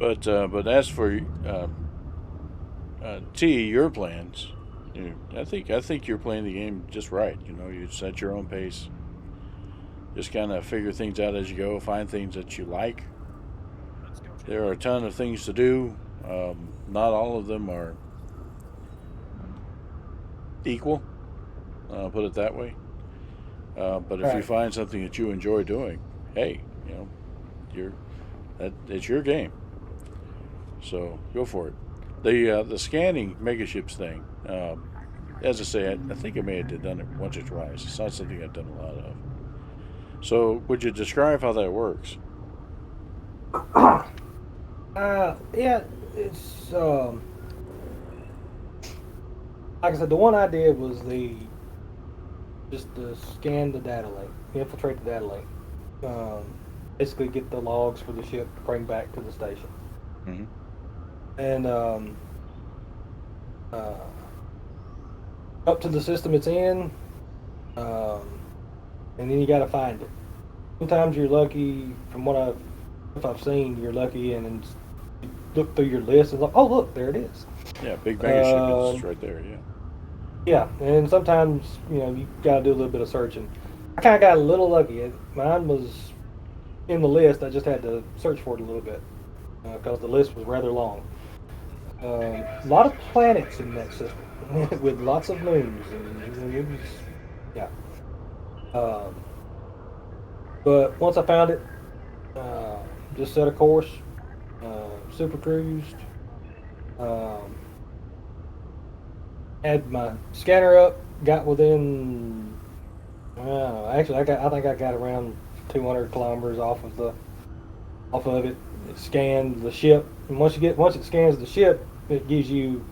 But as for T, your plans, I think you're playing the game just right. You set your own pace, just kind of figure things out as you go, find things that you like. There are a ton of things to do. Not all of them are equal. Put it that way. But if you Right. find something that you enjoy doing, hey, you're it's your game. So go for it. The scanning megaships thing. As I say, I think I may have done it once or twice. It's not something I've done a lot of. So would you describe how that works? Yeah, it's like I said, the one I did was the just to scan the data link, infiltrate the data link, um, basically get the logs for the ship to bring back to the station, Hmm. and uh, up to the system it's in, um, and then you got to find it. Sometimes you're lucky, from what if I've seen, you're lucky, and then you look through your list and like, oh look, there it is. Yeah, big megaship is Um, right there. Yeah. yeah, and sometimes you got to do a little bit of searching. I kind of got a little lucky. Mine was in the list. I just had to search for it a little bit because the list was rather long. A lot of planets in that system with lots of moons, and it was, yeah. Um, but once I found it, uh, just set a course, super cruised, um, had my scanner up, got within. I don't know, actually, I think I got around 200 kilometers off of it. It scanned the ship, and once it scans the ship, it gives you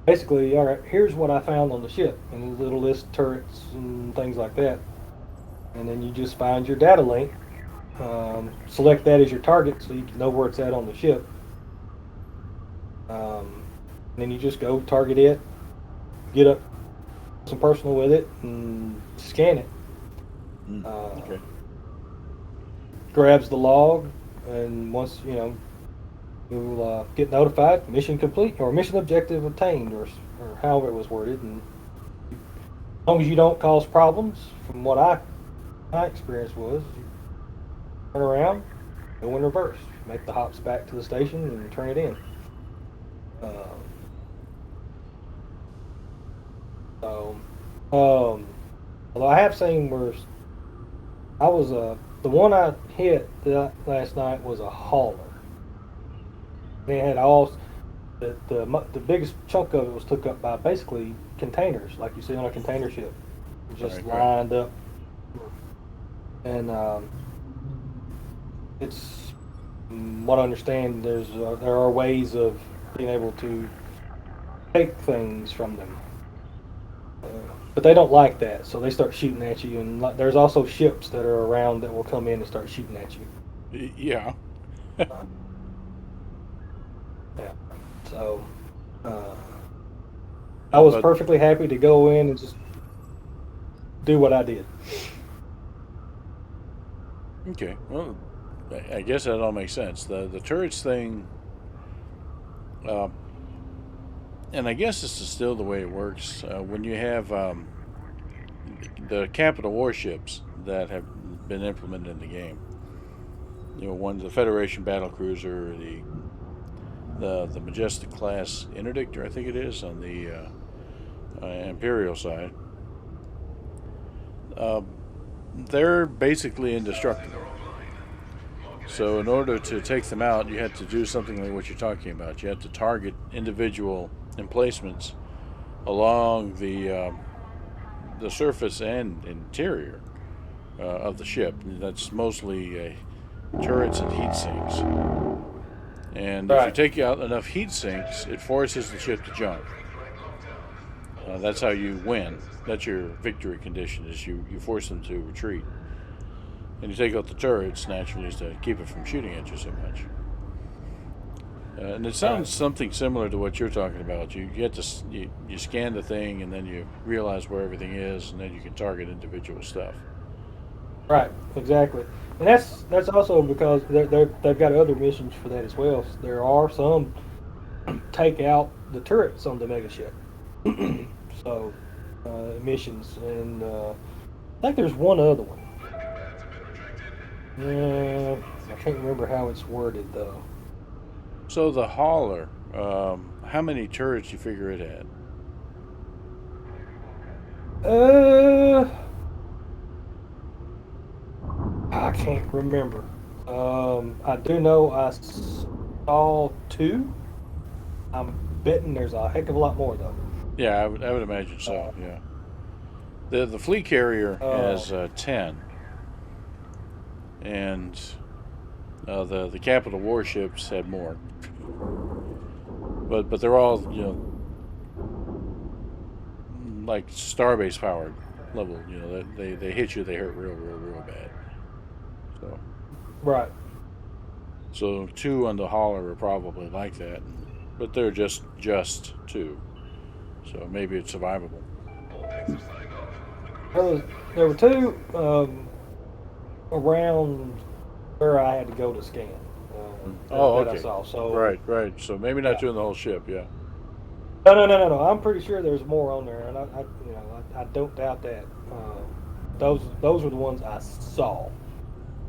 basically, all right, here's what I found on the ship, and a little list of turrets and things like that. And then you just find your data link, select that as your target, so you can know where it's at on the ship. And then you just go target it, get up some personal with it, and scan it. Mm. Uh, Okay. Grabs the log, and once you'll get notified, mission complete or mission objective obtained, or however it was worded. And as long as you don't cause problems, from what my experience was, you turn around, go in reverse, make the hops back to the station, and turn it in. Uh, so, although I have seen where I was the one I hit last night was a hauler. They had all the biggest chunk of it was took up by basically containers, like you see on a container ship, just Right. Right. lined up. And it's what I understand. There are ways of being able to take things from them, uh, but they don't like that, so they start shooting at you. And there's also ships that are around that will come in and start shooting at you. Yeah. Uh, yeah. So uh, I was But perfectly happy to go in and just do what I did. okay. Well, I guess that all makes sense. The turrets thing, uh, and I guess this is still the way it works. When you have the capital warships that have been implemented in the game, one the Federation battle cruiser, the Majestic class interdictor, I think it is on the Imperial side. Uh, they're basically indestructible. So in order to take them out, you had to do something like what you're talking about. You had to target individual emplacements along the surface and interior of the ship. That's mostly turrets and heat sinks. And if you Right. take out enough heat sinks, it forces the ship to jump. That's how you win. That's your victory condition. Is you force them to retreat, and you take out the turrets naturally is to keep it from shooting at you so much. And it Right. sounds something similar to what you're talking about. You get to you scan the thing, and then you realize where everything is, and then you can target individual stuff. Right, exactly. And that's also because they've got other missions for that as well. There are some take out the turrets on the mega ship. So missions, and I think there's one other one. I can't remember how it's worded though. So the hauler, how many turrets you figure it had? Uh, I can't remember. I do know I saw two. I'm betting there's a heck of a lot more though. Yeah, I would imagine so. Yeah. The fleet carrier Uh, has 10, and the capital warships had more. But they're all like starbase powered level. They hit you, they hurt real bad. So right. so two on the hauler are probably like that, but they're just two. So maybe it's survivable. There were two around where I had to go to scan Oh, that I okay. saw. So Right. So maybe not yeah. doing the whole ship. Yeah. No. I'm pretty sure there's more on there, and I don't doubt that. Those were the ones I saw,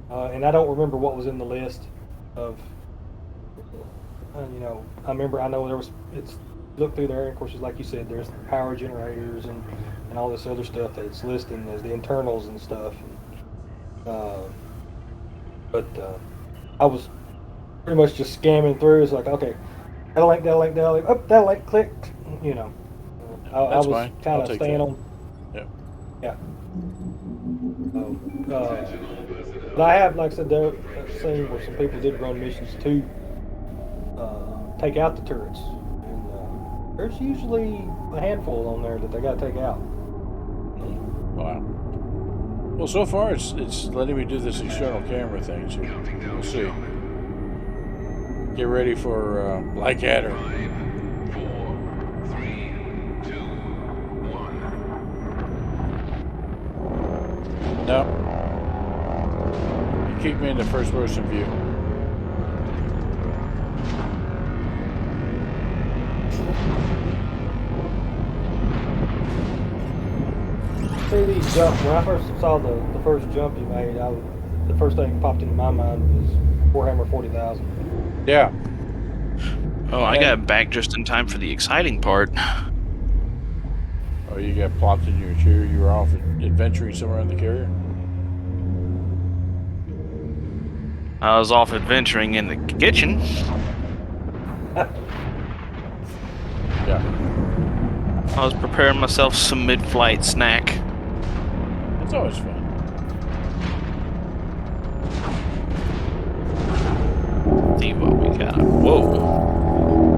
and I don't remember what was in the list of. I know there was. It's looked through there, and of course, like you said, there's power generators and all this other stuff that's listed as the internals and stuff. Uh, but I was pretty much just scamming through. It's like, okay, that link, oh, that link, click. You know, I That's was fine. kind I'll of take staying that. on. Yeah. Yeah. So, but I have, like I said, there I've seen where some people did run missions to take out the turrets, and there's usually a handful on there that they got to take out. Wow. Well, so far it's letting me do this external camera thing, so we'll see. Get ready for Blackadder. 5, 4, 3, 2, 1. No. You keep me in the first person view. See these jump. When I first saw the first jump you made, the first thing that popped into my mind was Warhammer 40,000. Yeah. Oh, I got back just in time for the exciting part. Oh, you got plopped in your chair. You were off adventuring somewhere in the carrier. I was off adventuring in the kitchen. Yeah. I was preparing myself some mid-flight snack. It's always fun. See what we got. Whoa.